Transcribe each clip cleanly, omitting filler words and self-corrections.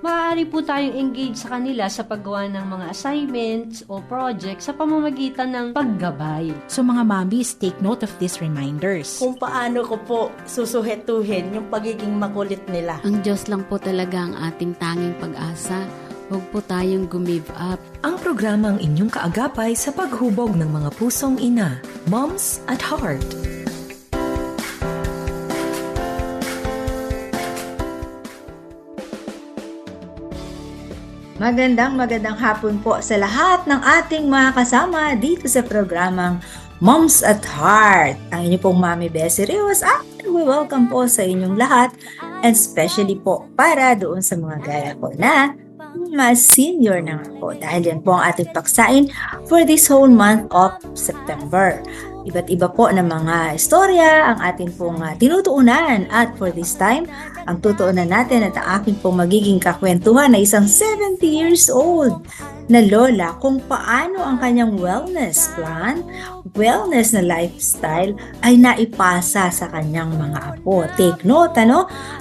maaari po tayong engage sa kanila sa paggawa ng mga assignments o projects sa pamamagitan ng paggabay. So mga mommies, take note of these reminders. Kung paano ko po susuhetuhin yung pagiging makulit nila. Ang Diyos lang po talaga ang ating tanging pag-asa. Huwag po tayong gumive up. Ang programang inyong kaagapay sa paghubog ng mga pusong ina, Moms at Heart. Magandang hapon po sa lahat ng ating mga kasama dito sa programang Moms at Heart. Ang inyo pong Mami Bessie Rios at we welcome po sa inyong lahat, and especially po para doon sa mga gaya ko na mas senior na po, dahil yan po ang ating paksain for this whole month of September. Iba't iba po ng mga istorya ang ating pong tinutuunan, at for this time, ang tutuunan natin at ang aking pong magiging kakwentuhan na isang 70 years old na lola kung paano ang kanyang wellness plan, wellness na lifestyle ay naipasa sa kanyang mga apo. Take note,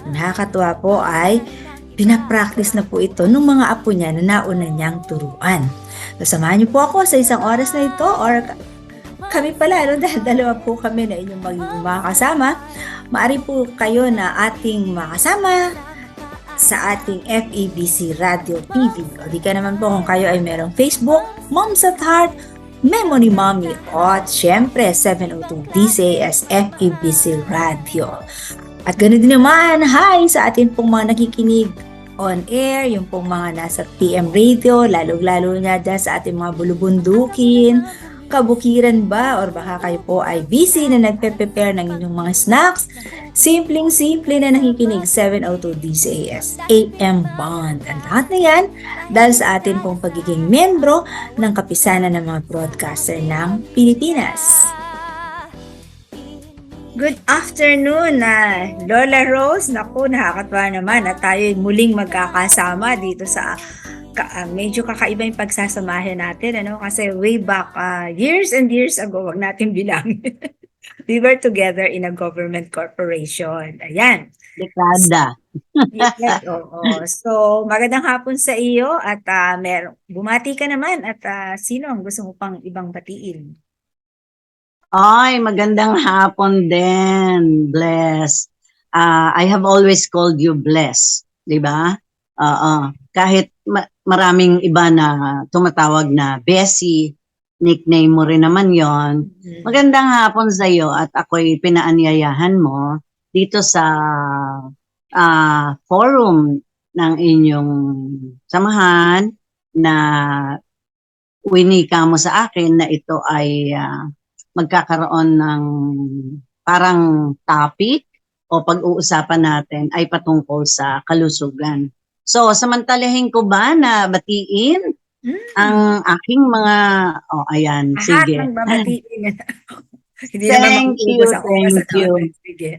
nakakatuwa po ay pinapractice na po ito ng mga apo niya na nauna niyang turuan. So, samahan niyo po ako sa isang oras na ito, or kami pala, dahil dalawa po kami na inyong magiging makakasama. Maaari po kayo na ating makasama sa ating FEBC Radio TV. O di ka naman po kung kayo ay merong Facebook, Moms at Heart, Memory Mommy, at syempre 702 DCAS FEBC Radio. At ganoon din naman, hi sa atin pong mga nakikinig on air, yung pong mga nasa PM radio, lalo-lalo na dyan sa ating mga bulubundukin, kabukiran ba, or baka kayo po ay busy na nagpe-prepare ng inyong mga snacks. Simpleng-simple na nakikinig 702 DCAS AM Bond. Ang lahat na yan dahil sa atin pong pagiging membro ng kapisanan ng mga broadcaster ng Pilipinas. Good afternoon Lola Rose. Naku, nakakatuwa naman na tayo muling magkakasama dito sa medyo kakaiba yung pagsasamahin natin, kasi way back years and years ago, wag natin bilangin. We were together in a government corporation. Ayan. Dekada. Yes, oo. So, magandang hapon sa iyo, at bumati ka naman, at sino ang gusto mo pang ibang batiin? Ay, magandang hapon din, Bless. I have always called you Bless, di ba? Kahit maraming iba na tumatawag na Bessie, nickname mo rin naman yon. Magandang hapon sa iyo, at ako'y pinaanyayahan mo dito sa forum ng inyong samahan na winika mo sa akin na ito ay magkakaroon ng parang topic o pag-uusapan natin ay patungkol sa kalusugan. So, samantalahin ko ba na batiin ang aking mga, ayan, sige. Lahat ng babatiin. Thank you. Sige.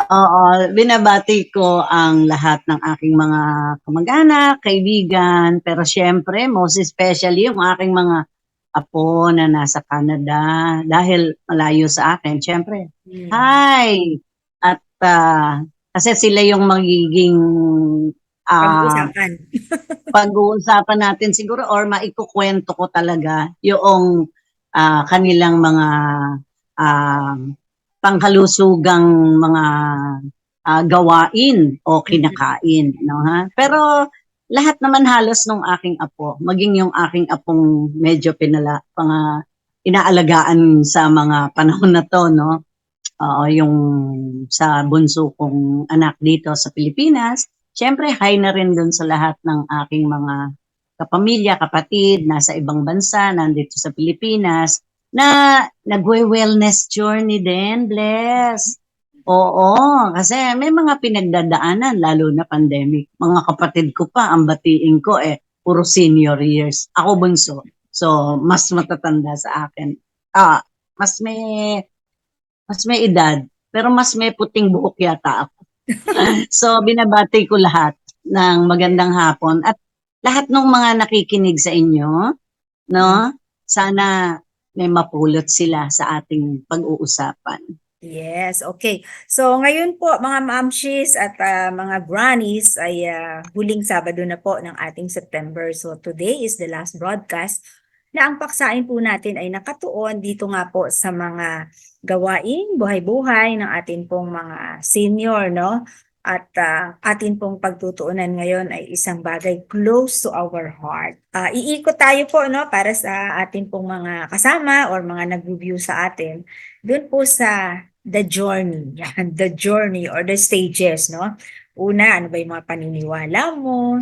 Oo, binabati ko ang lahat ng aking mga kamag-anak, kaibigan, pero syempre, most especially yung aking mga apo na nasa Canada dahil malayo sa akin. Syempre, hi! At kasi sila yung magiging pag-uusapan natin siguro, or maikukwento ko talaga yung kanilang mga pangkalusugang mga gawain o kinakain, ha? Pero lahat naman halos nung aking apo, maging yung aking apong medyo inaalagaan sa mga panahon na to, no? Yung sa bunso kong anak dito sa Pilipinas. Siyempre, hi na rin dun sa lahat ng aking mga kapamilya, kapatid, nasa ibang bansa, nandito sa Pilipinas, na nagwe-wellness journey din, Bless. Oo, kasi may mga pinagdadaanan, lalo na pandemic. Mga kapatid ko pa, ang batiin ko puro senior years. Ako bunso. So, mas matatanda sa akin. Mas may edad, pero mas may puting buhok yata ako. So, binabati ko lahat ng magandang hapon at lahat ng mga nakikinig sa inyo, no? Sana may mapulot sila sa ating pag-uusapan. Yes, okay. So ngayon po mga mamshis at mga grannies ay huling Sabado na po ng ating September. So today is the last broadcast na ang paksain po natin ay nakatuon dito nga po sa mga gawain, buhay-buhay ng ating pong mga senior, no? At atin pong pagtutuunan ngayon ay isang bagay close to our heart. Iikot tayo po, no, para sa ating pong mga kasama or mga nag-review sa atin. Doon po sa the journey, yan, the journey or the stages, no? Una, ano ba yung mga paniniwala mo?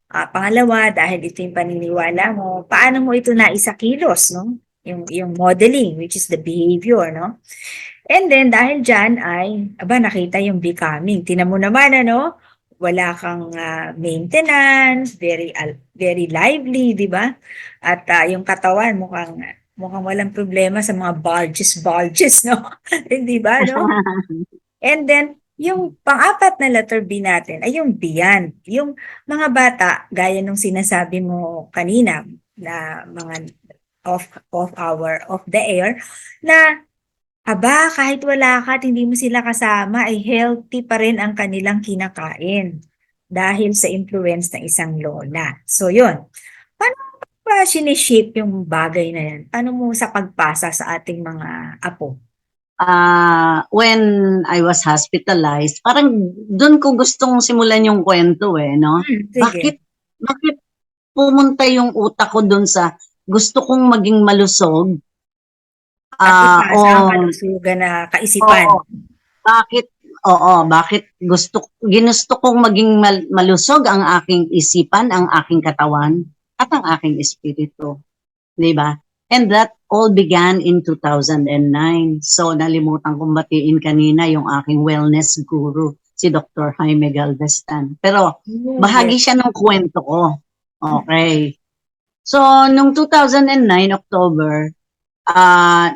Pangalawa, dahil ito yung paniniwala mo, paano mo ito naisakilos, no? Yung modeling, which is the behavior, no? And then, dahil dyan ay, nakita yung becoming. Tinan mo naman, ano? Wala kang maintenance, very lively, di ba? At yung katawan, mukhang walang problema sa mga bulges, no? Di ba, no? And then, yung pang-apat na letter B natin ay yung beyond. Yung mga bata, gaya nung sinasabi mo kanina, na mga off the air, na kahit wala ka at hindi mo sila kasama, ay healthy pa rin ang kanilang kinakain dahil sa influence ng isang lola. So, yun. Paano ba sinishape yung bagay na yan? Paano mo sa pagpasa sa ating mga apo? When I was hospitalized, parang doon ko gustong simulan yung kwento no? Sige. Bakit pumunta yung utak ko doon sa gusto kong maging malusog? At kalusugan na kaisipan. Bakit ginusto kong maging malusog ang aking isipan, ang aking katawan, at ang aking espiritu. Di ba? And that all began in 2009. So, nalimutan kong batiin kanina yung aking wellness guru, si Dr. Jaime Galvestan. Pero, bahagi siya ng kwento ko. Okay. So, nung 2009, October,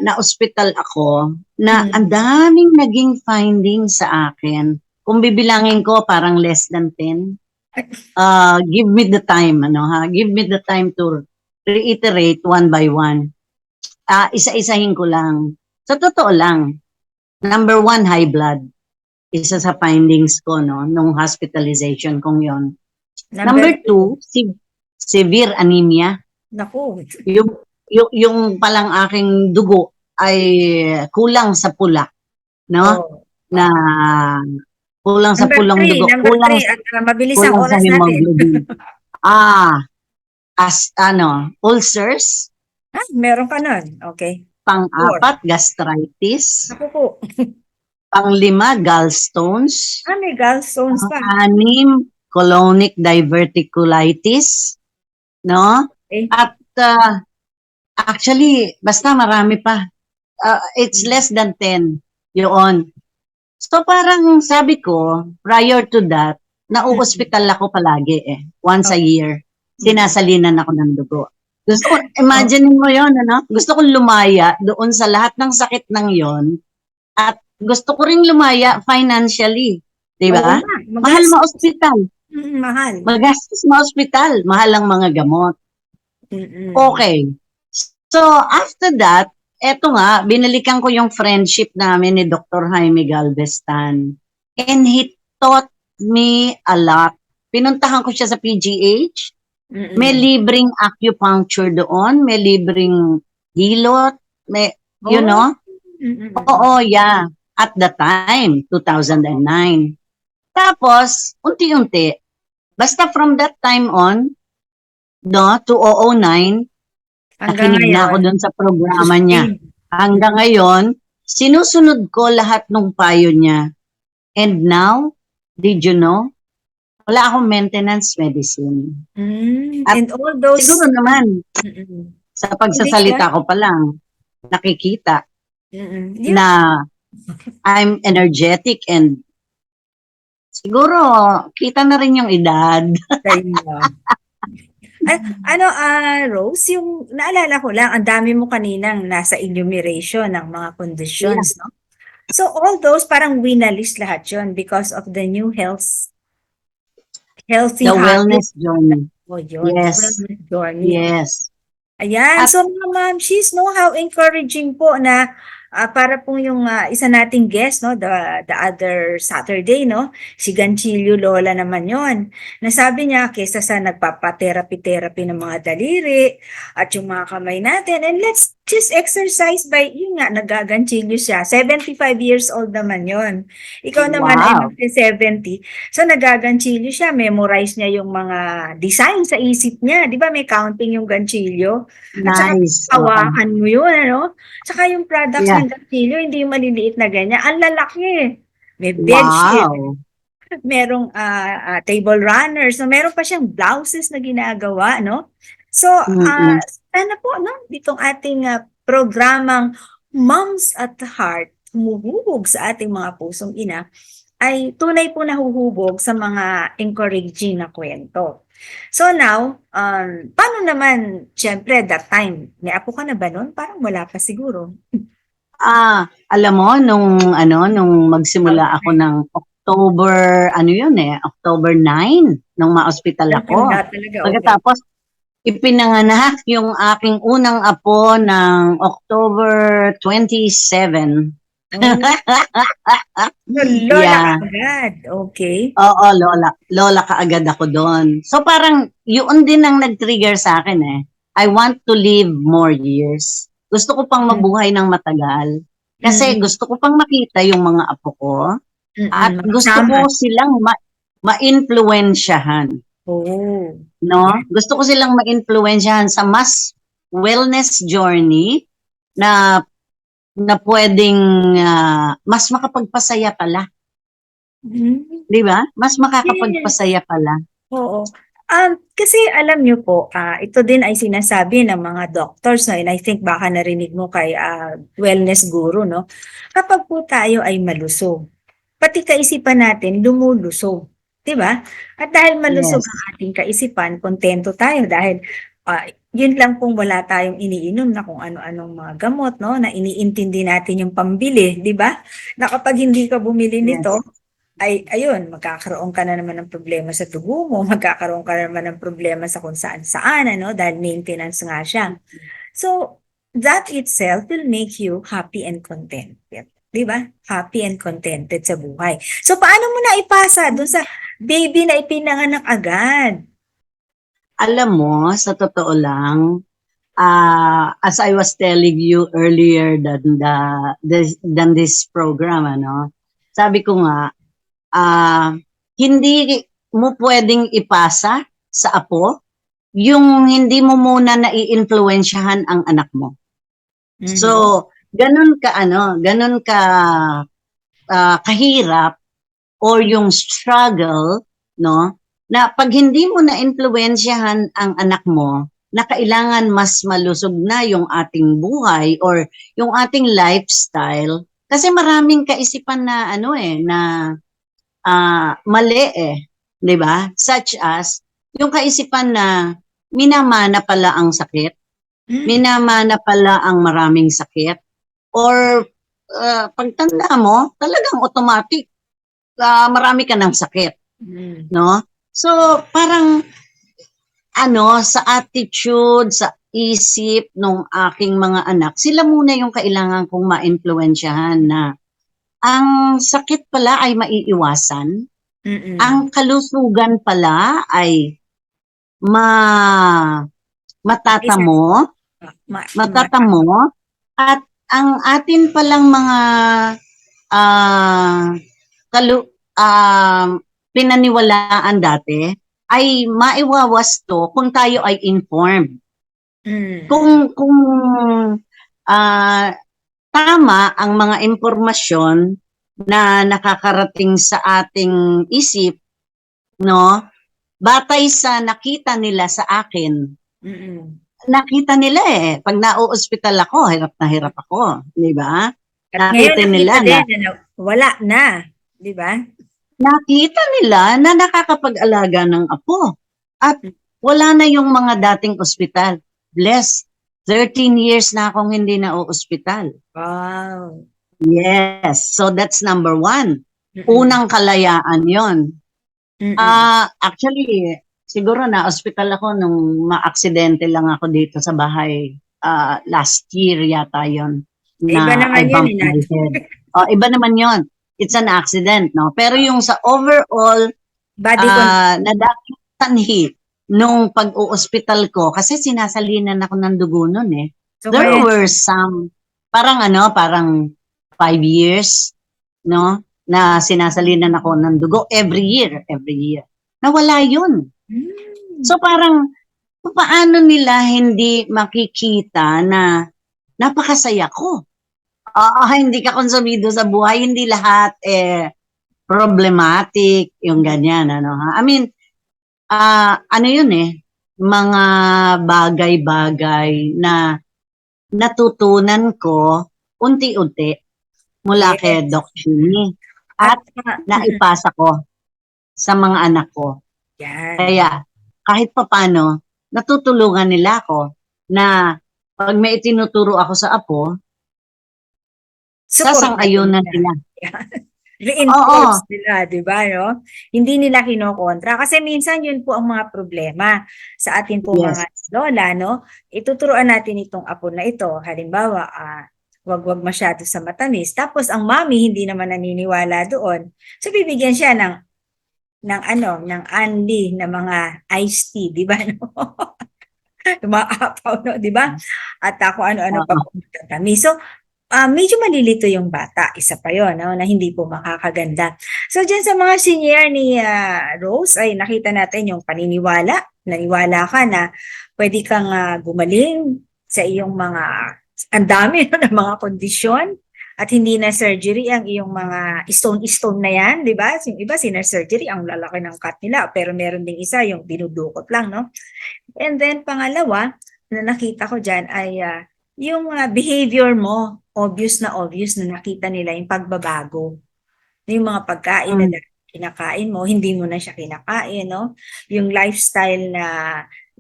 na-hospital ako na ang daming naging findings sa akin. Kung bibilangin ko, parang less than 10. Give me the time, Give me the time to reiterate one by one. Isa-isahin ko lang. Sa totoo lang, number 1, high blood. Isa sa findings ko, nung hospitalization kong yon. Number 2, severe anemia. Naku. Yung palang aking dugo ay kulang sa pula, no? Na kulang sa pulang dugo. Number 3, at mabilis ang oras natin. Ulcers. Meron ka nun. Okay. Pang-4, gastritis. Ako po. Pang-5, gallstones. May gallstones pa. Pang-6, colonic diverticulitis. No? Okay. At actually, basta marami pa. It's less than 10. Yun. So parang sabi ko, prior to that, na-hospital ako palagi once a year. Sinasalinan ako ng dugo. Gusto ko, imagine mo yun, Gusto kong lumaya doon sa lahat ng sakit ng yon. At gusto ko ring lumaya financially. Di ba? Mahal ma-hospital. Mahal. Magastos ma-hospital. Mahal ang mga gamot. Okay. So, after that, eto nga, binalikan ko yung friendship namin ni Dr. Jaime Galvestan. And he taught me a lot. Pinuntahan ko siya sa PGH. May libreng acupuncture doon. May libreng hilot. May, you know? Oo, yeah. At the time, 2009. Tapos, unti-unti, basta from that time on, 2009, nakinig na ako doon sa programa niya. Hanggang ngayon, sinusunod ko lahat ng payo niya. And now, did you know? Wala akong maintenance medicine. And all those... Siguro naman, sa pagsasalita ko pa lang, nakikita na I'm energetic and siguro, kita na rin yung edad. Rose, yung naalala ko lang, ang dami mo kaninang nasa enumeration ng mga conditions, no? So, all those parang winalis lahat yun because of the new healthy the habits. wellness journey. Yes. Wellness journey. Yes. Ayan. So, mga ma'am, she's know how encouraging po na para pong yung isa nating guest, no, the other Saturday, no, si Ganchillo Lola naman yon. Nasabi niya, kesa sa nagpapa-therapy ng mga daliri at yung mga kamay natin, and let's just exercise by, yun nga, nagaganchilyo siya. 75 years old naman yon. Ikaw naman ay Wow. magsi-70. So nagaganchilyo siya, memorize niya yung mga design sa isip niya. Di ba may counting yung ganchilyo? At saka Nice. Oo. hawakan mo yun, ano? Tsaka yung products Yeah. ng ganchilyo, hindi yung maliliit na ganyan. Ang lalaki. May bedsheet, Wow. merong table runners, so meron pa siyang blouses na ginagawa, no? So, Mm-mm. sana po, no, ditong ating programang Moms at Heart, humuhubog sa ating mga pusong ina, ay tunay po nahuhubog sa mga encouraging na kwento. So now, paano naman, syempre, that time, may apo ka na ba nun? Parang wala pa siguro. Alam mo, nung magsimula ako ng October, October 9, nung ma-hospital ako. Wala talaga, okay. Pagkatapos, ipinanganak yung aking unang apo ng October 27. So, lola Yeah. agad, okay. Oo, lola kaagad ako doon. So parang yun din ang nag-trigger sa akin eh. I want to live more years. Gusto ko pang mabuhay ng matagal. Kasi gusto ko pang makita yung mga apo ko. At gusto ko silang ma-influensyahan. Oh. No? Gusto ko silang ma-influensyahan sa mas wellness journey na pwedeng mas makapagpasaya pala. Di ba? Mas makakapagpasaya pala. Oo. Kasi alam niyo po, ito din ay sinasabi ng mga doctors, no? And I think baka narinig mo kay wellness guru, no? Kapag po tayo ay malusog, pati kaisipan natin lumulusog. Di ba? At dahil malusog Yes. ang ating kaisipan, kontento tayo dahil yun lang pong wala tayong iniinom na kung ano-anong mga gamot, no? Na iniintindi natin yung pambili, di ba? Na kapag hindi ka bumili nito, ay ayun, magkakaroon ka na naman ng problema sa dugo mo, magkakaroon ka na naman ng problema sa kung saan-saan, ano, dahil maintenance nga siya. So, that itself will make you happy and contented. Di ba? Happy and contented sa buhay. So, paano mo na ipasa dun sa baby na ipinanganak agad? Alam mo, sa totoo lang, as I was telling you earlier than this program, sabi ko nga, hindi mo pwedeng ipasa sa apo yung hindi mo muna nai-influensyahan ang anak mo. So, ganun ka kahirap or yung struggle, no? Na pag hindi mo na-influensyahan ang anak mo, na kailangan mas malusog na yung ating buhay or yung ating lifestyle, kasi maraming kaisipan na mali di ba? Such as, yung kaisipan na minamana pala ang sakit, minamana pala ang maraming sakit, or pagtanda mo, talagang automatic, marami ka ng sakit, no? So, parang, sa attitude, sa isip ng aking mga anak, sila muna yung kailangan kong ma-influensyahan na ang sakit pala ay maiiwasan. Ang kalusugan pala ay matatamo at ang atin palang mga pinaniwalaan dati ay maiwawasto kung tayo ay informed. Kung tama ang mga impormasyon na nakakarating sa ating isip, no? Batay sa nakita nila sa akin. Nakita nila pag na-ospital ako, hirap na hirap ako, di ba? At nakita nila na wala na, di ba? Nakita nila na nakakapag-alaga ng apo. At wala na yung mga dating ospital. Bless, 13 years na akong hindi na-ospital. Wow. Yes, so that's number 1. Unang kalayaan yon. Actually, siguro na-ospital ako nung ma-aksidente lang ako dito sa bahay. Last year yata yon. Iba na naman I yun, bumped my head. Iba naman yon. It's an accident, no? Pero yung sa overall, Body con- nadakit sanhi nung pag-uuspital ko, kasi sinasalinan ako ng dugo nun eh. So, There kaya, were some, parang 5 years, no? Na sinasalinan ako ng dugo every year. Nawala yun. So parang, paano nila hindi makikita na napakasaya ko? Hindi ka konsumido sa buhay, hindi lahat problematic, yung ganyan, ano ha? I mean, ano yun mga bagay-bagay na natutunan ko unti-unti mula kay Yes. Doc Chini at naipasa ko sa mga anak ko. yan. Kaya kahit papano, natutulungan nila ako na pag may itinuturo ako sa apo, sasang-ayunan nila. Reinforce nila, di ba, no? Hindi nila kinokontra. Kasi minsan yun po ang mga problema sa atin po Yes. mga lola, no? Ituturuan natin itong apo na ito. Halimbawa, wag masyado sa matamis. Tapos ang mami hindi naman naniniwala doon. So bibigyan siya ng unli na mga iced tea, di ba, no? Tumaapaw, no, di ba? At ako ano-ano pa po matatamis. So, medyo malilito yung bata. Isa pa yon, no, na hindi po makakaganda. So, dyan sa mga senior ni Rose, ay nakita natin yung paniniwala. Naniwala ka na pwede kang gumaling sa iyong mga, ang dami no, ng mga kondisyon. At hindi na surgery ang iyong mga stone na yan, di ba? Yung iba, surgery ang lalaki ng cut nila. Pero meron ding isa, yung dinudukot lang, no? And then, pangalawa, na nakita ko dyan ay yung behavior mo, obvious na nakita nila yung pagbabago. Yung mga pagkain na kinakain mo, hindi mo na siya kinakain, no? Yung lifestyle na,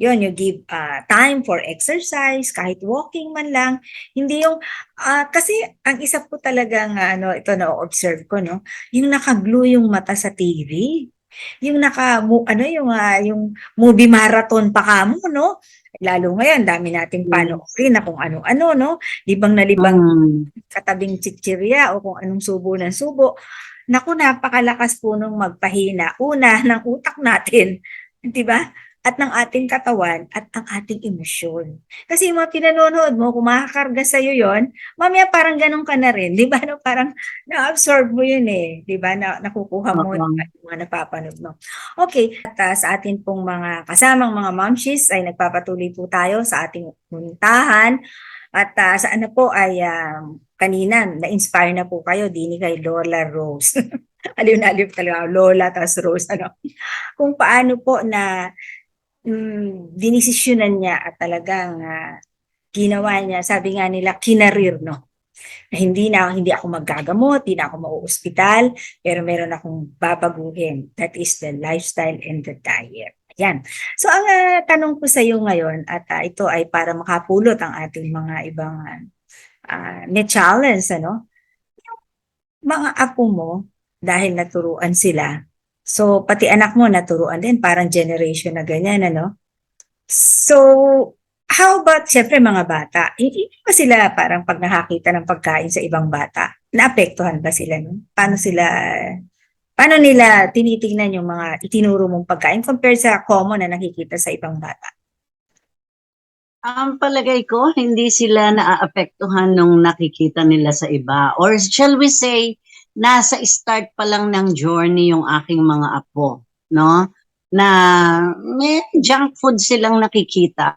yun, you give time for exercise, kahit walking man lang. Hindi yung, kasi ang isa po talagang, ito na-observe ko, no? Yung naka-glue yung mata sa TV. Yung yung movie marathon pa kamo, no? Lalo ngayon, dami nating panoorin na kung ano-ano, no? Libang na libang katabing chichirya o kung anong subo ng subo. Naku, napakalakas po nung magpahina. Una, ng utak natin, di ba? At ng ating katawan at ang ating emosyon. Kasi yung mga pinanonood mo, kung makakarga sa'yo yon, mamaya parang ganun ka na rin. Di ba? No? Parang na-absorb mo yun Di ba? Nakukuha mo yung mga napapanood mo. Okay. At sa atin pong mga kasamang mga momshies ay nagpapatuloy po tayo sa ating muntahan. At sa po ay kanina, na-inspire na po kayo din kay Lola Rose. Aliw na aliw talaga, Lola tas Rose. Kung paano po na dinisisyonan niya at talagang ginawa niya, sabi nga nila, kinarir, no? Na hindi ako maggagamot, hindi na ako mauospital, pero meron akong babaguhin. That is the lifestyle and the diet. Ayan. So, ang tanong ko sa iyo ngayon, at ito ay para makapulot ang ating mga ibang may challenge, ano? Yung mga apo mo, dahil naturuan sila, so, pati anak mo naturuan din, parang generation na ganyan, ano? So, how about, syempre mga bata, hindi ba sila parang pag nakakita ng pagkain sa ibang bata, naapektuhan ba sila, no? Paano nila tinitingnan yung mga itinuro mong pagkain compared sa common na nakikita sa ibang bata? Ang palagay ko, hindi sila naaapektuhan nung nakikita nila sa iba. Or shall we say, nasa start pa lang ng journey yung aking mga apo, no? Na may junk food silang nakikita.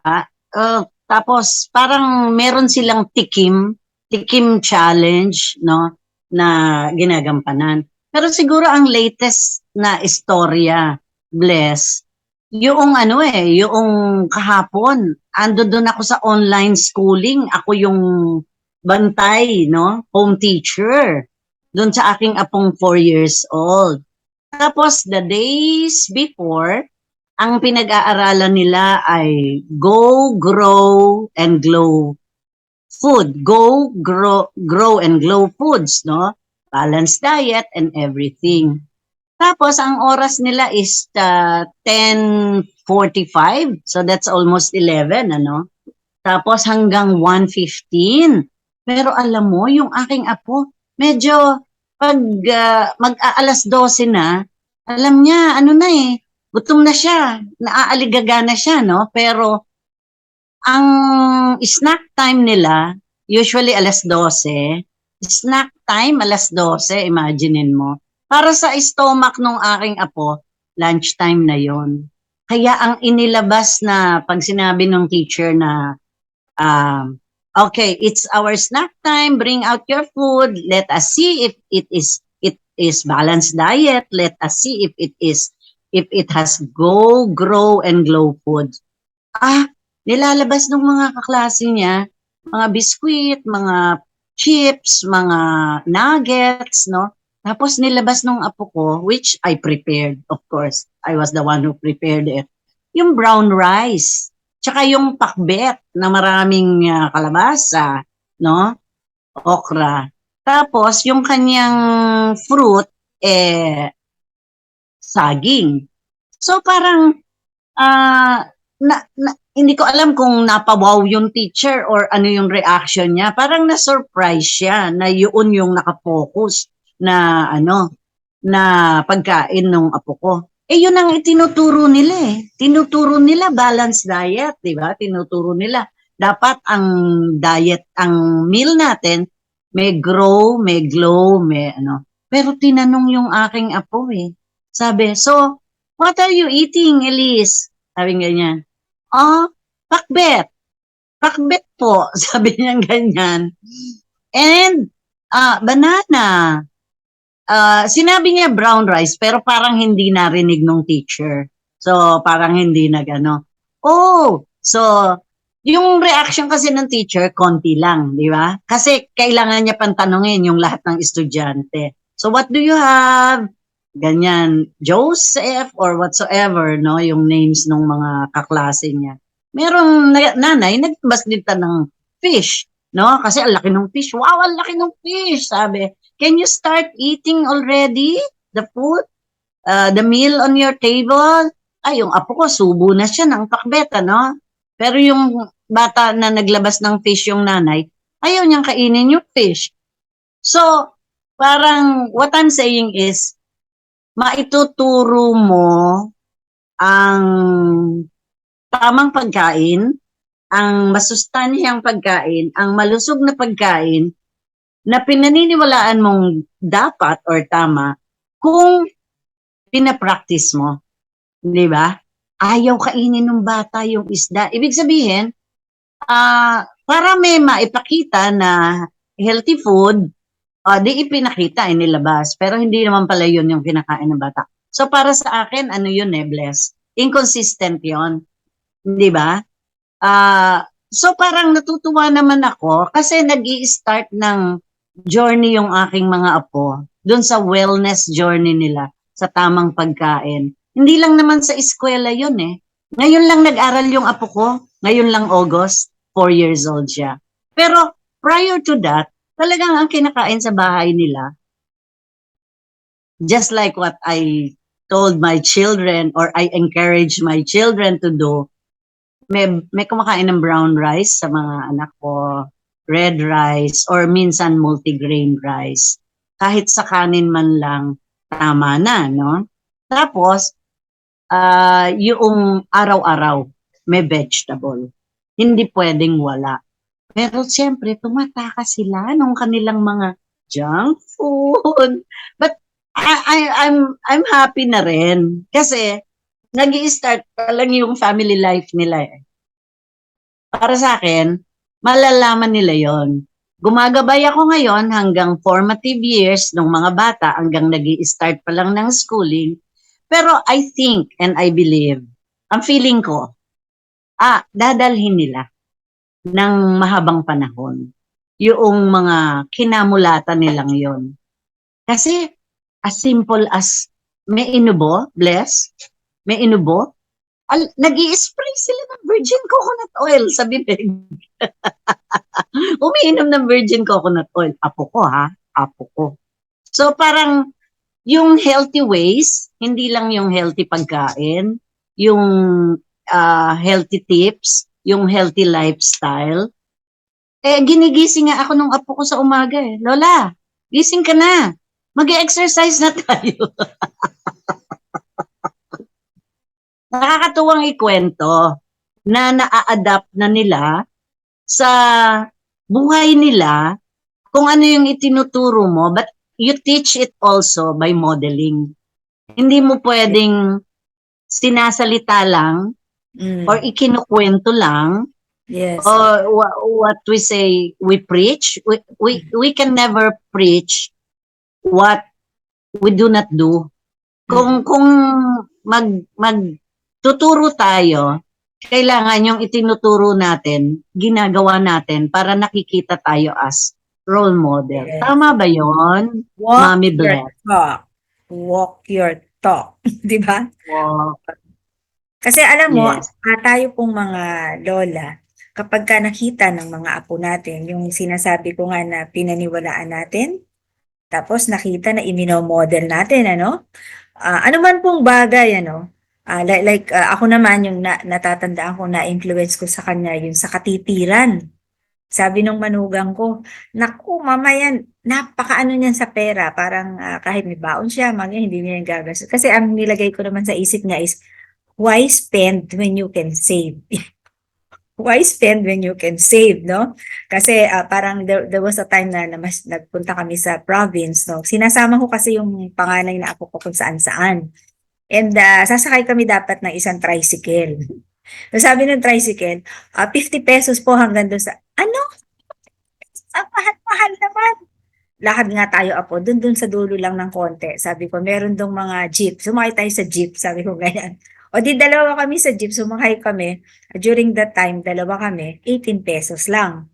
Tapos parang meron silang tikim challenge, no? Na ginagampanan. Pero siguro ang latest na istorya, Bless, yung yung kahapon, ando doon ako sa online schooling, ako yung bantay, no? Home teacher. Doon sa aking apong 4 years old. Tapos, the days before, ang pinag-aaralan nila ay Go, Grow, and Glow food. Go, grow and glow foods, no? Balanced diet and everything. Tapos, ang oras nila is 10:45. So, that's almost 11, ano? Tapos, hanggang 1:15. Pero alam mo, yung aking apo, medyo pag mag-aalas 12 na, alam niya, ano na eh, gutom na siya, naaaligaga na siya, no? Pero ang snack time nila, usually alas 12, snack time alas 12, imaginein mo. Para sa stomach nung aking apo, lunchtime na yon. Kaya ang inilabas na pag sinabi ng teacher na okay, it's our snack time. Bring out your food. Let us see if it is balanced diet. Let us see if it has go, grow, and glow food. Nilalabas ng mga kaklase niya, mga biskwit, mga chips, mga nuggets, no? Tapos nilabas nung apo ko, which I prepared, of course. I was the one who prepared it. Yung brown rice. Tsaka yung pakbet na maraming kalabasa, no? Okra. Tapos yung kanyang fruit, saging. So parang, hindi ko alam kung napawaw yung teacher or ano yung reaction niya. Parang na-surprise siya na yun yung nakapokus na na pagkain ng apo ko. Yun ang itinuturo nila eh. Tinuturo nila balanced diet, di ba? Tinuturo nila. Dapat ang diet, ang meal natin, may grow, may glow, may Pero tinanong yung aking apo eh. Sabi, so, what are you eating, Elise? Sabi ganyan. Pakbet. Pakbet po. Sabi niya ganyan. And, banana. Sinabi niya brown rice, pero parang hindi narinig nung teacher. So, parang hindi so, yung reaction kasi ng teacher, konti lang, di ba? Kasi kailangan niya pang tanungin yung lahat ng estudyante. So, what do you have? Ganyan, Joseph or whatsoever, no? Yung names ng mga kaklase niya. Merong nanay, nagbas din ng fish, no? Kasi ang laki ng fish. Wow, ang laki ng fish, sabi. Can you start eating already the food? The meal on your table? Yung apo ko, subo na siya ng pakbet, no? Pero yung bata na naglabas ng fish yung nanay, ayaw niyang kainin yung fish. So, parang what I'm saying is, maituturo mo ang tamang pagkain, ang masustansyang pagkain, ang malusog na pagkain na pinaniniwalaan mong dapat or tama kung pinapractice mo. Di ba? Ayaw kainin ng bata yung isda. Ibig sabihin, para may maipakita na healthy food, di ipinakita, inilabas. Pero hindi naman pala yun yung kinakain ng bata. So para sa akin, yun bless. Inconsistent yun. Di ba? So parang natutuwa naman ako kasi nag-i-start ng journey yung aking mga apo dun sa wellness journey nila sa tamang pagkain. Hindi lang naman sa eskwela yun eh. Ngayon lang nag-aral yung apo ko. Ngayon lang August, 4 years old siya. Pero prior to that, talagang ang kinakain sa bahay nila, just like what I told my children or I encourage my children to do, may kumakain ng brown rice sa mga anak ko, red rice, or minsan multigrain rice. Kahit sa kanin man lang, tama na, no? Tapos, yung araw-araw, may vegetable. Hindi pwedeng wala. Pero siyempre, tumatakas sila nung kanilang mga junk food. But I'm happy na rin. Kasi, nag-i-start pa lang yung family life nila eh. Para sa akin, malalaman nila yon. Gumagabay ako ngayon hanggang formative years ng mga bata hanggang nag-i-start pa lang ng schooling. Pero I think and I believe, ang feeling ko, dadalhin nila ng mahabang panahon yung mga kinamulatan nilang yon. Kasi as simple as may inubo, bless, may inubo, nag-i-spray sila ng virgin coconut oil sa bibig. Umiinom ng virgin coconut oil. Apo ko ha, apo ko. So parang yung healthy ways, hindi lang yung healthy pagkain, yung healthy tips, yung healthy lifestyle, Ginigising nga ako nung apo ko sa umaga eh. Lola, gising ka na. Mag-exercise na tayo. Nakakatuwang ikwento na na-adapt na nila sa buhay nila kung ano yung itinuturo mo, but you teach it also by modeling. Hindi mo pwedeng sinasalita lang or ikinukwento lang. Yes. Or what we say, we preach. We can never preach what we do not do. Kung magtuturo tayo, kailangan yung itinuturo natin, ginagawa natin para nakikita tayo as role model. Yes. Tama ba yon, Mami Blair? Walk your talk. Di ba? Wow. Kasi alam mo, Yes. tayo pong mga lola, kapag ka nakita ng mga apo natin, yung sinasabi ko nga na pinaniwalaan natin, tapos nakita na iminomodel natin, ano? Ano man pong bagay, ano? Ako naman, yung natatandaan ko, na-influence ko sa kanya, yung sa katitiran. Sabi nung manugang ko, naku, mama yan, napakaano niyan sa pera. Parang kahit may baon siya, hindi niya yung gagastos. Kasi ang nilagay ko naman sa isip niya is, why spend when you can save? Why spend when you can save, no? Kasi parang there was a time na mas nagpunta kami sa province, no? Sinasama ko kasi yung panganay na apo ko kung saan-saan. And sasakay kami dapat ng isang tricycle. So sabi ng tricycle, 50 pesos po hanggang doon sa, ano? Ang mahal-mahal naman. Lakad nga tayo apo, dun sa dulo lang ng konti. Sabi ko, meron dong mga jeep. Sumakay tayo sa jeep, sabi ko ganyan. O di dalawa kami sa jeep, sumakay kami. During that time, dalawa kami, 18 pesos lang.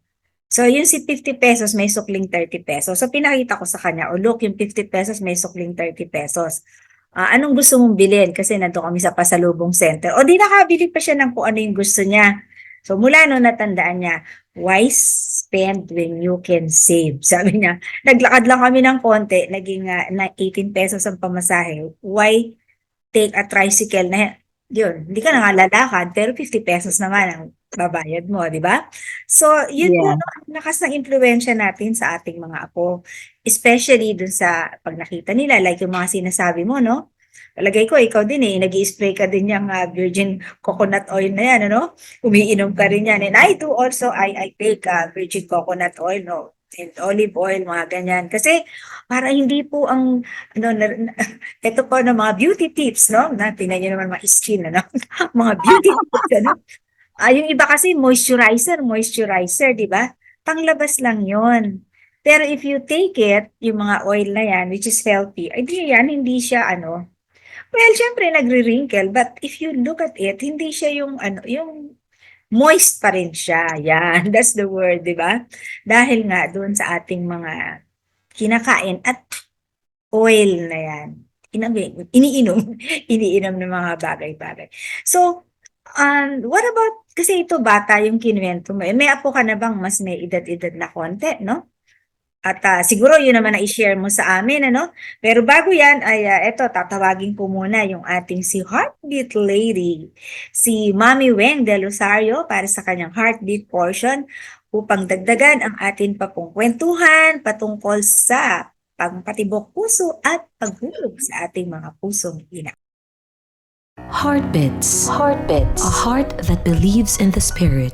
So yung si 50 pesos, may sukling 30 pesos. So pinakita ko sa kanya, look, yung 50 pesos, may sukling 30 pesos. Anong gusto mong bilhin? Kasi nandun kami sa Pasalubong Center. O di nakabili pa siya ng kung ano yung gusto niya. So mula noon natandaan niya, why spend when you can save? Sabi niya, naglakad lang kami ng konti, naging na 18 pesos ang pamasahe. Why take a tricycle na yun, hindi ka na nga lalakad, pero 50 pesos naman ang babayad mo, di ba? So, yun po, lakas ng impluwensya natin sa ating mga apo. Especially dun sa pag nakita nila, like yung mga sinasabi mo, no? Palagay ko, ikaw din nag-i-spray ka din yung virgin coconut oil na yan, ano? Umiinom ka rin yan. And I do also, I take virgin coconut oil, no? And olive oil, mga ganyan. Kasi para hindi po ang, ito po ng mga beauty tips, no? Tingnan nyo naman mga skin, ano? Mga beauty tips, ano? Yung iba kasi moisturizer, di ba? Panglabas lang yon. Pero if you take it, yung mga oil na yan, which is healthy, hindi siya, well, syempre nagre-wrinkle, but if you look at it, hindi siya yung, yung moist pa rin siya. Yan, that's the word, di ba? Dahil nga doon sa ating mga kinakain at oil na yan. Iniinom ng mga bagay-bagay. So, what about, kasi ito bata yung kinuwento mo. May apo ka na bang mas may edad-edad na konti, no? At siguro yun naman na i-share mo sa amin, ano? Pero bago yan, ay eto, tatawagin ko muna yung ating si Heartbeat Lady, si Mami Weng de Rosario para sa kanyang Heartbeat portion upang dagdagan ang atin pa pong kwentuhan patungkol sa pagpatibok puso at paghulog sa ating mga pusong ina. Heartbeats. Heartbeats. A heart that believes in the spirit.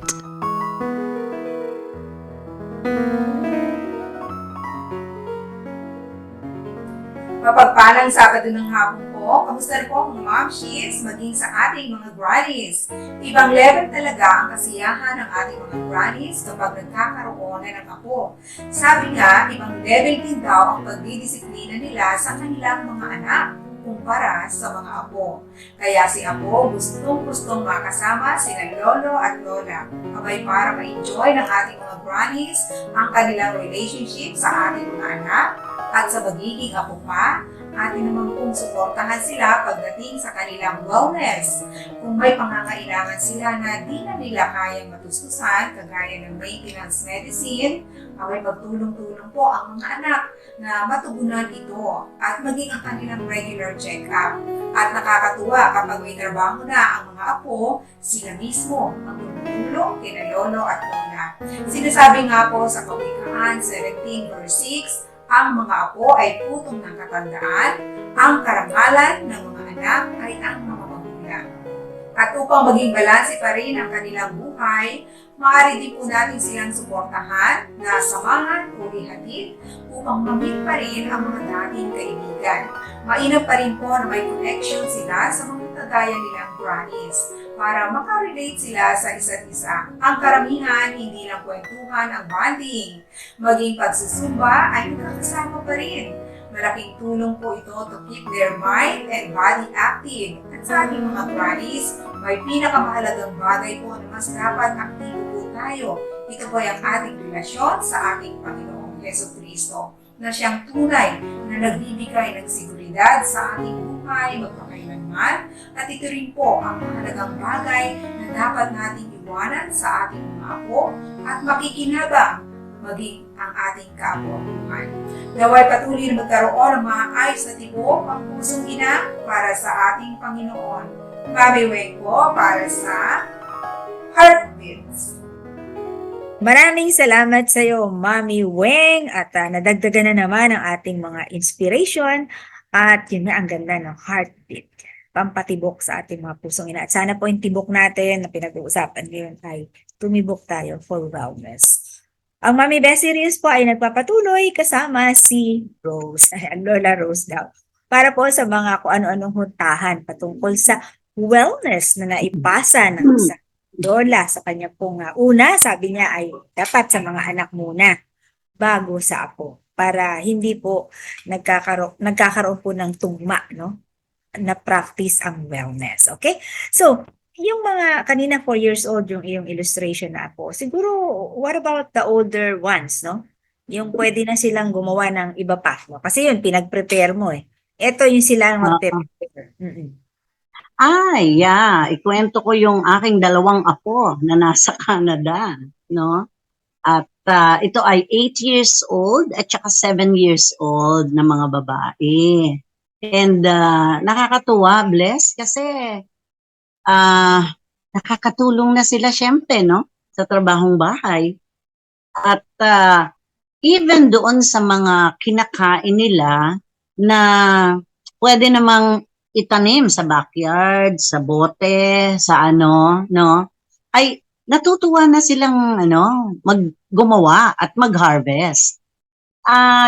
Mapagpalang Sabado ng hapon po. Kamusta na po mga momshies, maging sa ating mga grannies. Ibang level talaga ang kasiyahan ng ating mga grannies kapag nagkakaroon na ng apo. Sabi nga, ibang level din daw ang pagdidisiplina nila sa kanilang mga anak kumpara sa mga apo. Kaya si apo gustong-gustong makasama sina lolo at lola. Abay para ma-enjoy ng ating mga grannies ang kanilang relationship sa ating mga anak at sa magiging apo pa, atin naman pong suportahan sila pagdating sa kanilang wellness. Kung may pangangailangan sila na di na nila kayang matustusan, kagaya ng maintenance medicine, ay magtulong-tulong po ang mga anak na matugunan ito at maging ang kanilang regular check-up. At nakakatuwa kapag may trabaho na ang mga apo, sila mismo ang tumutulong kina lolo at lola. na. Sinasabi nga po sa Kawikaan 17 verse 6, ang mga apo ay putong ng katandaan, ang karangalan ng mga anak ay ang mga magulang. At upang maging balanse pa rin ang kanilang buhay, maaari din po natin silang suportahan, na samahan o ihatid upang mamit pa rin ang mga dating kaibigan. Mainam pa rin po na may connection sila sa mga kagaya nilang grannies para makarelate sila sa isa't isa. Ang karamihan, hindi lang kwentuhan ang bonding. Maging pagsusumba ay magkakasama pa rin. Malaking tulong po ito to keep their mind and body active. At sa ating mga grannies, may pinakamahalagang bagay po na mas dapat aktibo po tayo. Ito po ay ang ating relasyon sa ating Panginoong Jesucristo, na siyang tunay na nagbibigay ng seguridad sa ating buhay magpakailanman, at ito rin po ang mahalagang bagay na dapat nating iwanan sa ating mga apo at makikinabang maging ang ating kapwa-buhay. Naway patuloy na magkaroon ng mga ayos na tibok ang pusong ina para sa ating Panginoon. Mami Weng po para sa Heartbeats. Maraming salamat sa iyo, Mami Weng, at nadagdagan na naman ang ating mga inspiration, at yun na ang ganda ng heartbeat, pampatibok sa ating mga pusong ina. At sana po yung tibok natin na pinag-uusapan ngayon ay tumibok tayo for wellness. Ang Mami Bessie Rios po ay nagpapatuloy kasama si Rose, ang Lola Rose daw, para po sa mga kung ano-anong huntahan patungkol sa wellness na naipasa ng sa Lola sa kanya pong una, sabi niya ay dapat sa mga anak muna bago sa apo, para hindi po nagkakaroon po ng tugma, no? Na practice ang wellness. Okay? So, yung mga kanina 4 years old yung iyong illustration na apo, siguro what about the older ones, no? Yung pwede na silang gumawa ng iba pa, no? Kasi yun, pinag-prepare mo eh. Ito yung sila mag-prepare. Yeah. Ikwento ko yung aking dalawang apo na nasa Canada, no? At ito ay 8 years old at saka 7 years old na mga babae. And nakakatuwa, bless, kasi nakakatulong na sila syempre, no? Sa trabahong bahay. At even doon sa mga kinakain nila na pwede namang itanim sa backyard, sa bote, sa ano, no? Ay natutuwa na silang gumawa at mag-harvest.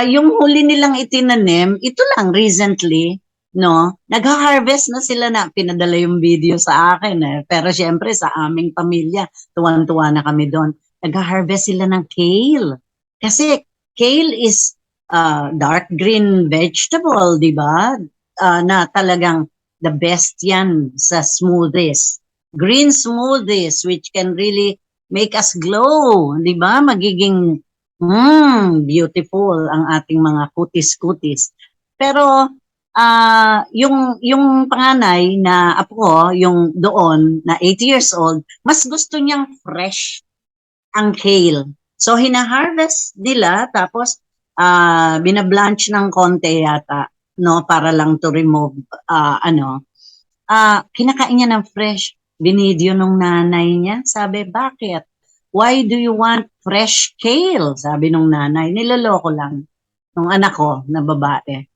Yung huli nilang itinanim, ito lang recently, no? Nag-harvest na sila, na pinadala yung video sa akin eh. Pero syempre sa aming pamilya, tuwan-tuwa na kami doon. Nag-harvest sila ng kale. Kasi kale is dark green vegetable, di ba? Na talagang the best yan sa smoothies. Green smoothies which can really make us glow, di ba? Magiging beautiful ang ating mga kutis-kutis. Pero yung panganay na apo, yung doon na 8 years old, mas gusto niyang fresh ang kale. So hina-harvest nila, tapos binablanch ng konti yata, no, para lang to remove kinakain niya ng fresh. Binidyo nung nanay niya, sabi, bakit? Why do you want fresh kale? Sabi nung nanay, niloloko lang nung anak ko na babae.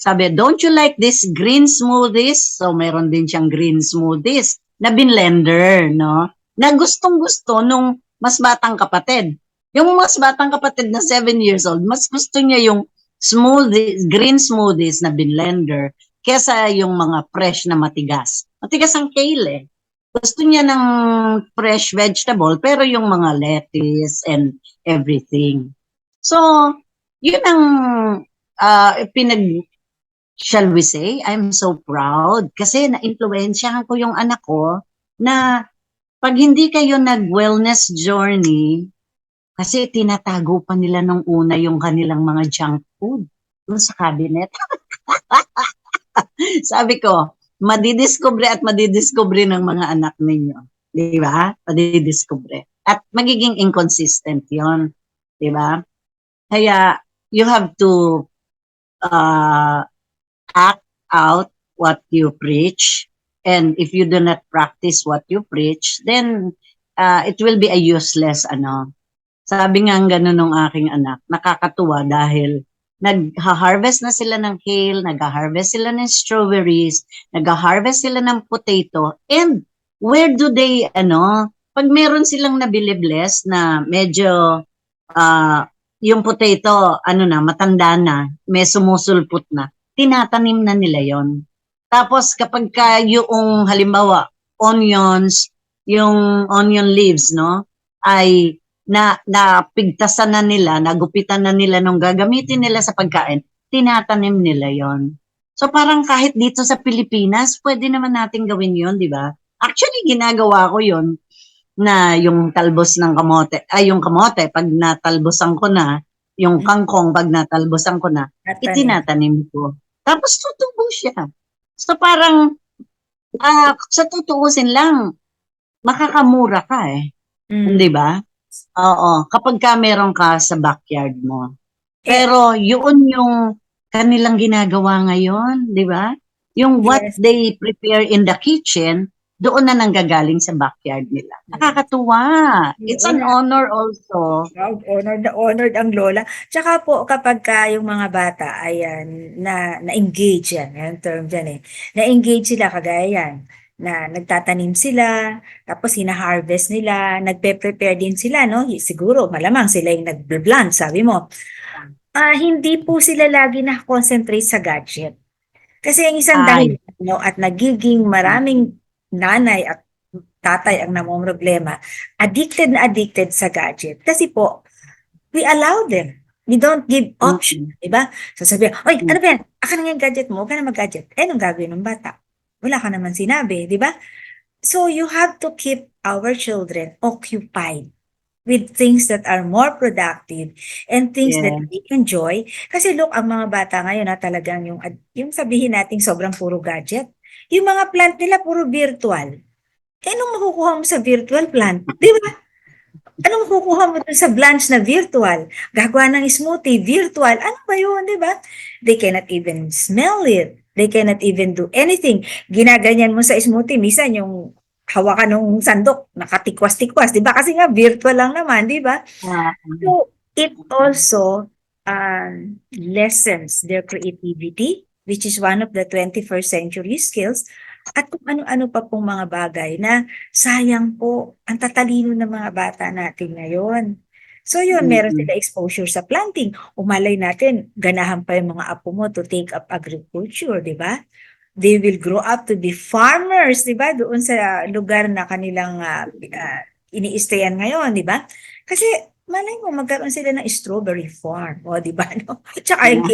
Sabi, don't you like this green smoothies? So mayroon din siyang green smoothies na binlender, no? Na gustong-gusto nung mas batang kapatid. Yung mas batang kapatid na 7 years old, mas gusto niya yung smoothies, green smoothies na binlender kesa yung mga fresh na matigas. Matigas ang kale eh. Gusto niya ng fresh vegetable, pero yung mga lettuce and everything. So, yun ang shall we say, I'm so proud kasi na-influensyahan ko yung anak ko na pag hindi kayo nag-wellness journey, kasi tinatago pa nila nung una yung kanilang mga junk food dun sa cabinet. Sabi ko, madidiscover at madidiscover ng mga anak ninyo. Di ba? Madidiscover. At magiging inconsistent yon, di ba? Kaya, you have to act out what you preach. And if you do not practice what you preach, then it will be a useless Sabi nga ganun ng aking anak, nakakatuwa dahil nag-harvest na sila ng kale, nag-harvest sila ng strawberries, nag-harvest sila ng potato, and where do they, pag meron silang nabili bless na medyo, yung potato, matanda na, may sumusulpot na, tinatanim na nila yon. Tapos kapag yung halimbawa, onions, yung onion leaves, ay napigtasan na nila, nagupitan na nila nung gagamitin nila sa pagkain, tinatanim nila yon. So parang kahit dito sa Pilipinas, pwede naman natin gawin yon, di ba? Actually, ginagawa ko yon na yung talbos ng kamote, yung kamote, pag natalbosan ko na, yung kangkong, pag natalbosan ko na, itinatanim ko. Tapos tutubo siya. So parang, sa tutuusin lang, makakamura ka di ba? Oo, kapag meron ka sa backyard mo. Pero yun yung kanilang ginagawa ngayon, di ba? Yung what they prepare in the kitchen, doon na nanggagaling sa backyard nila. Nakakatuwa. It's an honor also. Honored ang lola. Tsaka po kapag yung mga bata ayan na-engage yung term dyan na-engage sila kagaya yan. Na nagtatanim sila, tapos hina-harvest nila, nagpe-prepare din sila, Siguro, malamang sila yung nag-blunt, sabi mo. Hindi po sila lagi na-concentrate sa gadget. Kasi ang isang dahil, at nagiging maraming nanay at tatay ang namomroblema, addicted sa gadget. Kasi po, we allow them. We don't give option, diba? So sabi, oy, ano ba yan? Aka na yung gadget mo, huwag ka na mag-gadget. Anong gagawin ng bata? Wala ka naman sinabi, di ba? So you have to keep our children occupied with things that are more productive and things that they enjoy. Kasi look, ang mga bata ngayon talagang yung sabihin nating sobrang puro gadget. Yung mga plant nila puro virtual. Anong makukuha mo sa virtual plant? Di ba? Anong makukuha mo sa blanch na virtual? Gagawa ng smoothie, virtual. Ano ba yun, di ba? They cannot even smell it. They cannot even do anything. Ginaganyan mo sa smoothie, minsan yung hawakan ng sandok, nakatikwas-tikwas, di ba? Kasi nga, virtual lang naman, di ba? So, it also lessens their creativity, which is one of the 21st century skills, at kung ano-ano pa pong mga bagay na sayang po ang tatalino ng mga bata natin ngayon. So yun, meron sila exposure sa planting. Umalay natin, ganahan pa yung mga apo mo to take up agriculture, di ba? They will grow up to be farmers, di ba? Doon sa lugar na kanilang ini-stayan ngayon, di ba? Kasi malay mo, magkaroon sila ng strawberry farm. O, di ba? No? Tsaka yung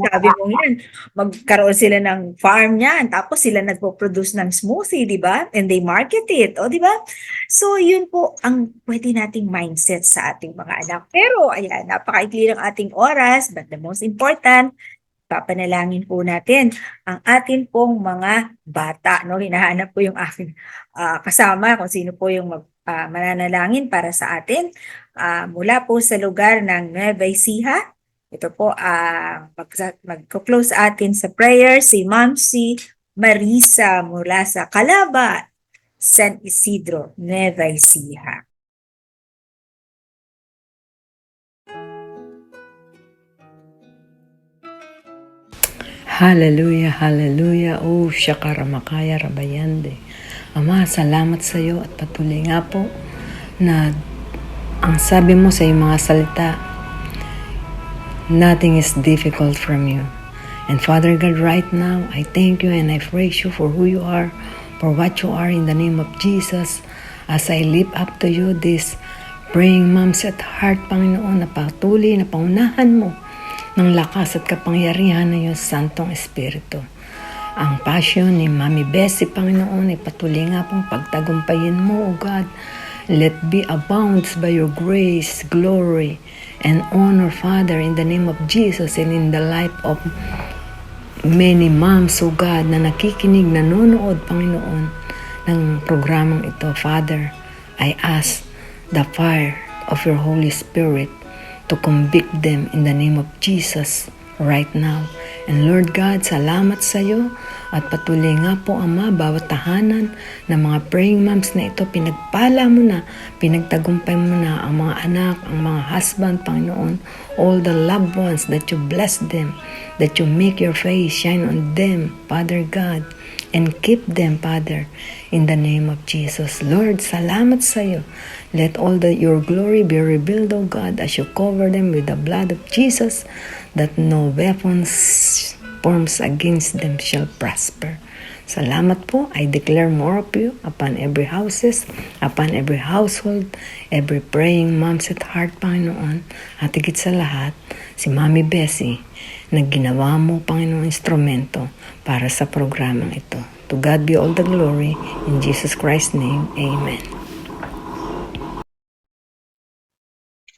sabi mo yan, magkaroon sila ng farm niyan. Tapos sila nagpo-produce ng smoothie, di ba? And they market it. O, di ba? So, yun po ang pwede nating mindset sa ating mga anak. Pero, ayan, napakaikli ng ating oras. But the most important, papanalangin po natin ang atin pong mga bata. No? Hinahanap po yung aking kasama kung sino po yung mananalangin para sa atin. Mula po sa lugar ng Nueva Ecija. Ito po, magko-close atin sa prayer si Ma'am si Marisa mula sa Calaba, San Isidro, Nueva Ecija. Hallelujah, hallelujah. Oh, Shakaramakaya Rabayande. Ama, salamat sa iyo at patuloy nga po na ang sabi mo sa iyong mga salita, nothing is difficult from you. And Father God, right now, I thank you and I praise you for who you are, for what you are in the name of Jesus. As I lift up to you this praying moms at heart, Panginoon, na patuloy na pangunahan mo ng lakas at kapangyarihan ng iyong Santong Espiritu. Ang passion ni Mami Bessie, Panginoon, ay patuloy nga pong pagtagumpayin mo, O God. Let be abounds by your grace, glory, and honor, Father, in the name of Jesus and in the life of many moms, O God, na nakikinig, nanonood, Panginoon, ng programang ito. Father, I ask the fire of your Holy Spirit to convict them in the name of Jesus right now. And Lord God, salamat sa iyo At patuloy nga po, Ama, bawat tahanan ng mga praying moms na ito, pinagpala mo na, pinagtagumpay mo na ang mga anak, ang mga husband, Panginoon, all the loved ones, that you bless them, that you make your face shine on them, Father God, and keep them, Father, in the name of Jesus. Lord, salamat sa iyo. Let all your glory be revealed, O God, as you cover them with the blood of Jesus, that no weapons forms against them shall prosper. Salamat po. I declare more of you upon every houses, upon every household, every praying moms at heart, Panginoon. At higit sa lahat, si Mami Bessie, na ginawa mo, Panginoon, instrumento para sa programang ito. To God be all the glory. In Jesus Christ's name, Amen.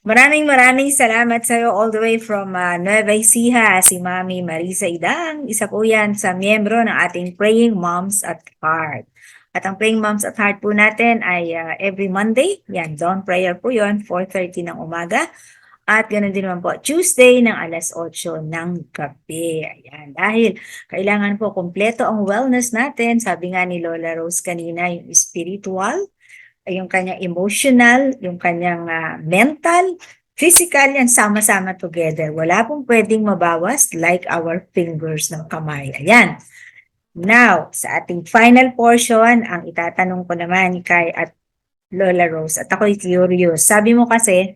Maraming salamat sa iyo all the way from Nueva Ecija, si Mami Marisa Idang. Isa po yan sa miyembro ng ating Praying Moms at Heart. At ang Praying Moms at Heart po natin ay every Monday. Yan, dawn prayer po yun, 4:30 ng umaga. At ganoon din naman po, Tuesday ng alas 8 ng gabi. Ayan, dahil kailangan po kumpleto ang wellness natin. Sabi nga ni Lola Rose kanina, yung spiritual, yung kanyang emotional, yung kanyang mental, physical, yan sama-sama together. Wala pong pwedeng mabawas like our fingers ng kamay. Ayan. Now, sa ating final portion, ang itatanong ko naman kay at Lola Rose, at ako'y curious. Sabi mo kasi,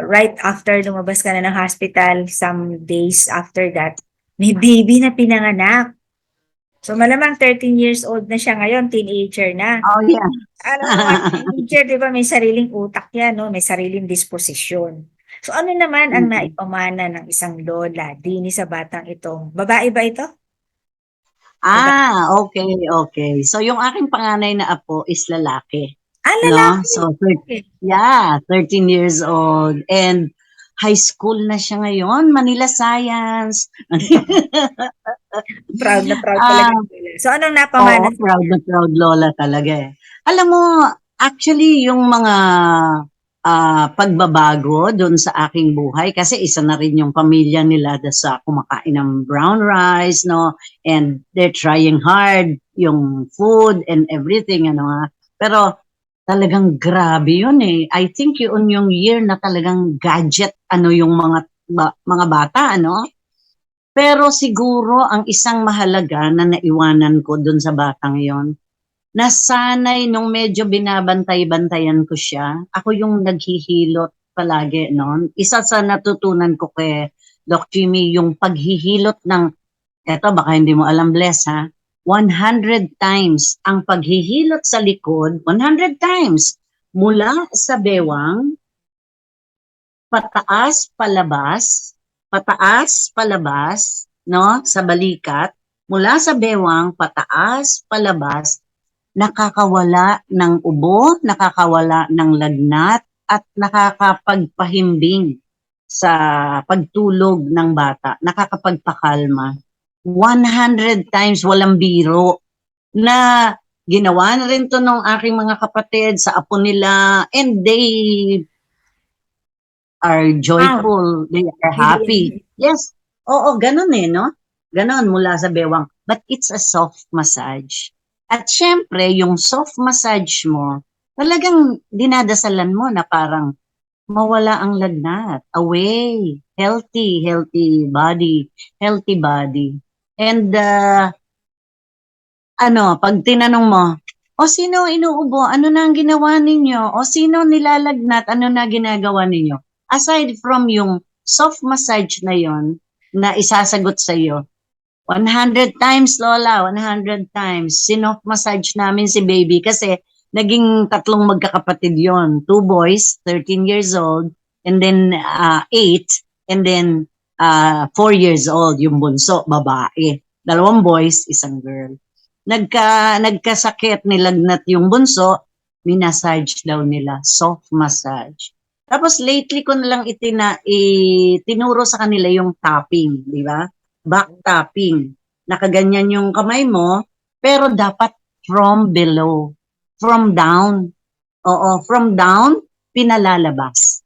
right after lumabas ka na ng hospital, some days after that, may baby na pinanganak. So malamang 13 years old na siya ngayon, teenager na. Oh, yeah. Ano naman, teenager, di ba, may sariling utak yan, no? May sariling disposisyon. So ano naman ang naipamana ng isang lola dini sa batang ito? Babae ba ito? Okay. So yung aking panganay na apo is lalaki. Lalaki. No? So 13 years old and high school na siya ngayon, Manila Science. Proud na proud talaga. So anong napamana? Proud na proud lola talaga eh. Alam mo, actually yung mga pagbabago doon sa aking buhay kasi isa na rin yung pamilya nila sa kumakain ng brown rice, no? And they're trying hard yung food and everything, Pero talagang grabe yun eh. I think yun yung year na talagang gadget, yung mga bata, Pero siguro ang isang mahalaga na naiwanan ko doon sa batang yon, nasanay nung medyo binabantay-bantayan ko siya. Ako yung naghihilot palagi noon. Isa sa natutunan ko kay Doc Jimmy, yung paghihilot ng, eto baka hindi mo alam, Bless, 100 times ang paghihilot sa likod, 100 times mula sa bewang, pataas, palabas, no, sa balikat, mula sa bewang, pataas, palabas, nakakawala ng ubo, nakakawala ng lagnat, at nakakapagpahimbing sa pagtulog ng bata, nakakapagpakalma. 100 times, walang biro, na ginawa na rin to ng aking mga kapatid sa apo nila, and they are joyful, they are happy. Yes, ganun no? Ganun mula sa bewang. But it's a soft massage. At syempre, yung soft massage mo, talagang dinadasalan mo na parang mawala ang lagnat, away, healthy body. And, pag tinanong mo, sino inuubo? Ano na ang ginawa ninyo? O sino nilalagnat? Ano na ginagawa ninyo? Aside from yung soft massage na yon na isasagot sa iyo, 100 times, Lola, 100 times. Sinoft massage namin si baby kasi naging 3 magkakapatid yon. 2 boys, 13 years old, and then 8, and then 4 years old, yung bunso, babae. 2 boys, 1 girl. Nagkasakit, nilagnat yung bunso, minasage daw nila, soft massage. Tapos lately ko na lang itinuro sa kanila yung tapping, di ba? Back tapping. Nakaganyan yung kamay mo, pero dapat from below, from down. From down, pinalalabas.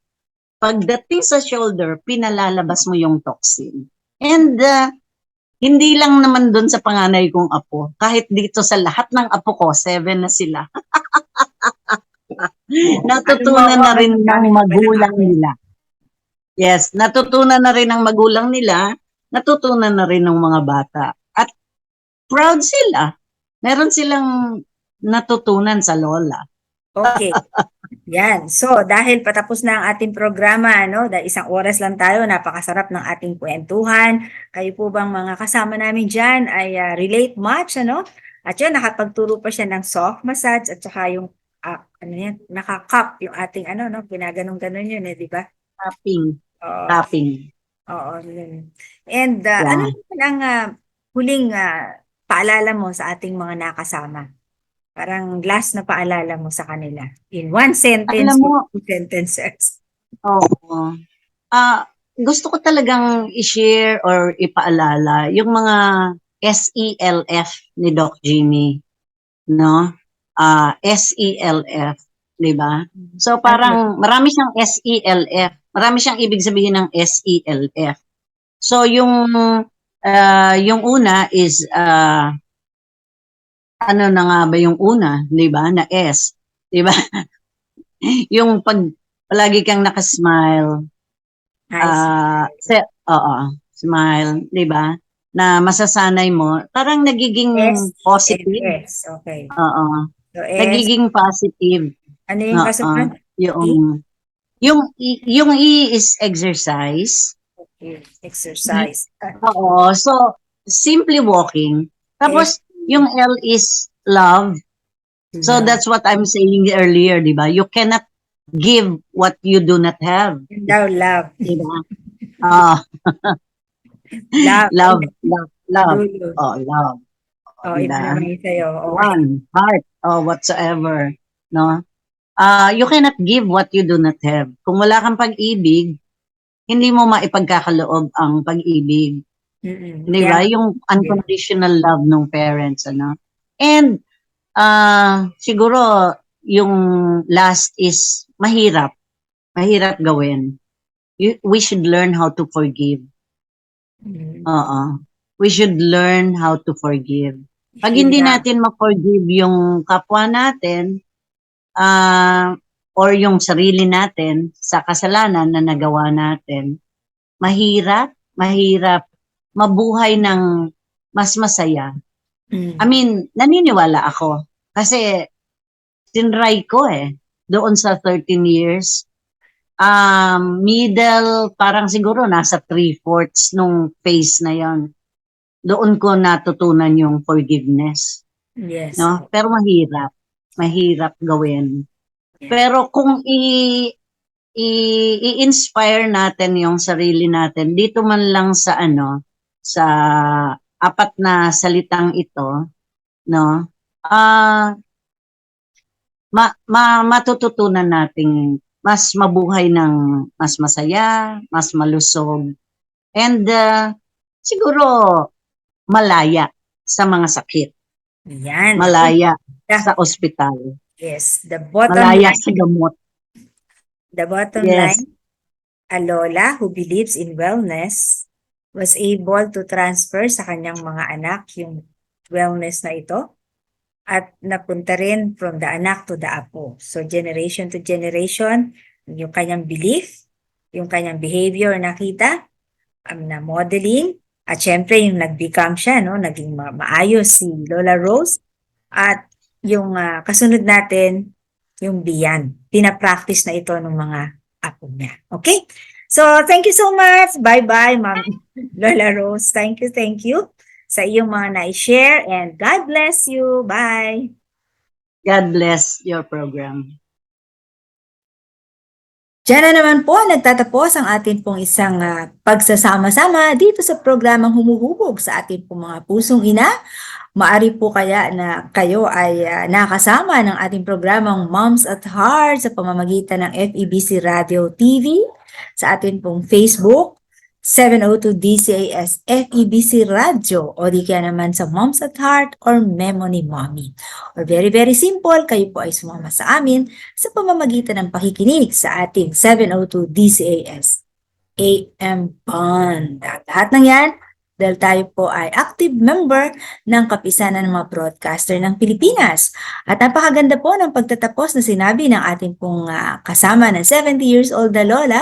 Pagdating sa shoulder, pinalalabas mo yung toxin. And Hindi lang naman doon sa panganay kong apo. Kahit dito sa lahat ng apo ko, 7 na sila. Natutunan na rin ng magulang nila. Yes, natutunan na rin ng magulang nila, natutunan na rin ng mga bata. At proud sila. Meron silang natutunan sa lola. Okay. Yan. So, dahil patapos na ang ating programa, no? Dahil 1 oras lang tayo, napakasarap ng ating kwentuhan. Kayo po bang mga kasama namin dyan ay relate much, ano? At yun, nakapagturo pa siya ng soft massage at saka yung, ano yan, naka-cup yung ating, ano, no? Pinaganong-ganon yun, di ba? Tapping. Oo. Tapping. Oo, yun. And Yeah. ano naman ang huling paalala mo sa ating mga nakasama? Parang last na paalala mo sa kanila. In one sentence, Alam mo, 2 sentences. oo. Gusto ko talagang i-share or ipaalala yung mga SELF ni Doc Jimmy, no? SELF, di ba? So parang marami siyang SELF, marami siyang ibig sabihin ng SELF. So yung una is ano na nga ba yung una, di ba? Na S, di ba? Yung palagi kang nakasmile, smile, di ba? Na masasanay mo, parang nagiging positive. Yes, okay. Oo. So, S, Nagiging positive. ano yung kasunod? Yung E is exercise. Okay, exercise. Oo. So, simply walking. Tapos, yung L is love. So, that's what I'm saying earlier, di ba? You cannot give what you do not have. Yun daw, love. Di ba? Love. Love. Dulo. Oh, love. Oh, ito Diba? naman yung sa'yo. Okay. One, heart, whatsoever. No? You cannot give what you do not have. Kung wala kang pag-ibig, hindi mo maipagkakaloob ang pag-ibig. Di ba? Yung unconditional love ng parents, ano? And, siguro, yung last is mahirap. Mahirap gawin. We should learn how to forgive. We should learn how to forgive. Pag hindi natin ma-forgive yung kapwa natin, or yung sarili natin sa kasalanan na nagawa natin, mahirap mabuhay ng mas masaya. I mean, naniniwala ako. Kasi, tinry ko doon sa 13 years. Middle, parang siguro nasa 3/4 nung phase na yon. Doon ko natutunan yung forgiveness. Yes. No? Pero mahirap gawin. Pero kung i-inspire natin yung sarili natin dito man lang sa sa 4 na salitang ito, no? Matututunan nating mas mabuhay ng mas masaya, mas malusog, and siguro malaya sa mga sakit. Yan. Malaya sa ospital. Yes. The bottom Malaya line. sa gamot. The bottom Yes. line, a lola who believes in wellness was able to transfer sa kanyang mga anak yung wellness na ito at napunta rin from the anak to the apo. So generation to generation, yung kanyang belief, yung kanyang behavior nakita, na modeling, at syempre yung nag-become siya, no? Naging maayos si Lola Rose, at yung kasunod natin, yung beyond. Pinapractice na ito ng mga apo niya. Okay? So, thank you so much. Bye-bye, Ma'am Lola Rose. Thank you sa iyong mga na-share, and God bless you. Bye. God bless your program. Diyan na naman po nagtatapos ang atin pong isang pagsasama-sama dito sa programang Humuhubog sa atin pong mga pusong ina. Maari po kaya na kayo ay nakasama ng ating programang Moms at Heart sa pamamagitan ng FEBC Radio TV, sa atin pong Facebook, 702 DCAS FEBC Radio, o di kaya naman sa Moms at Heart or Memo ni Mommy. Or very simple, kayo po ay sumama sa amin sa pamamagitan ng pakikinig sa ating 702 DCAS AM Band. Lahat ng yan dahil tayo po ay active member ng Kapisanan ng mga Broadcaster ng Pilipinas. At napakaganda po ng pagtatapos na sinabi ng ating pong kasama ng 70 years old na lola,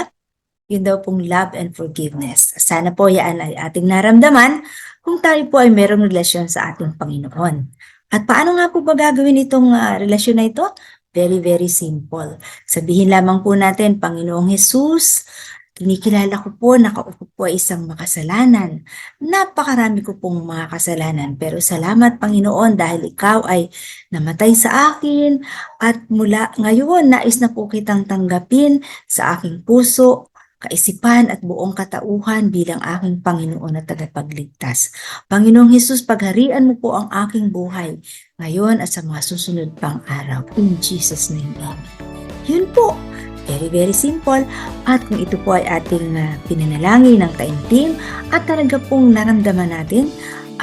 yun daw pong love and forgiveness. Sana po yan ay ating naramdaman kung tayo po ay merong relasyon sa ating Panginoon. At paano nga po ba gagawin itong relasyon na ito? Very, very simple. Sabihin lamang po natin, Panginoong Jesus, kinikilala ko po, nakaupo po ay isang makasalanan. Napakarami ko pong mga kasalanan. Pero salamat Panginoon dahil ikaw ay namatay sa akin at mula ngayon nais na po kitang tanggapin sa aking puso, kaisipan at buong katauhan bilang aking Panginoon at tagapagligtas. Panginoong Jesus, pagharian mo po ang aking buhay ngayon at sa mga susunod pang araw. In Jesus' name, amen. Yun po. Very, very simple. At kung ito po ay ating pinanalangin ng taimtim at talaga pong naramdaman natin,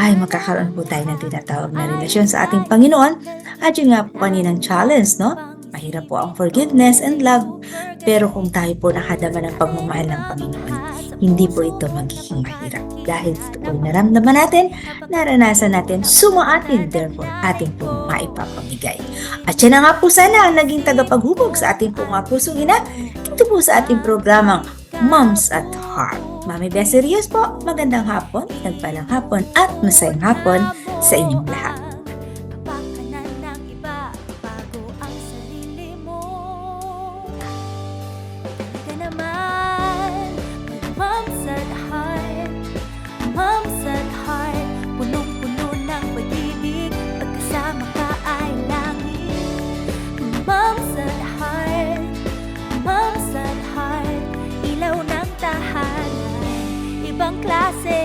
ay magkakaroon po tayo ng tinatawag na relasyon sa ating Panginoon. At yun nga po kaninang challenge, no? Mahirap po ang forgiveness and love. Pero kung tayo po nakadama ng pagmamahal ng Panginoon, hindi po ito magiging mahirap. Dahil ito po naramdaman natin, naranasan natin, sumaatin, therefore, ating pong maipapamigay. At yan na nga po sana ang naging tagapaghubog sa ating pong mga pusong ina dito po sa ating programang Moms at Heart. Mami Bessie Rios po, magandang hapon, nagpalang hapon at masayang hapon sa inyong lahat. Klase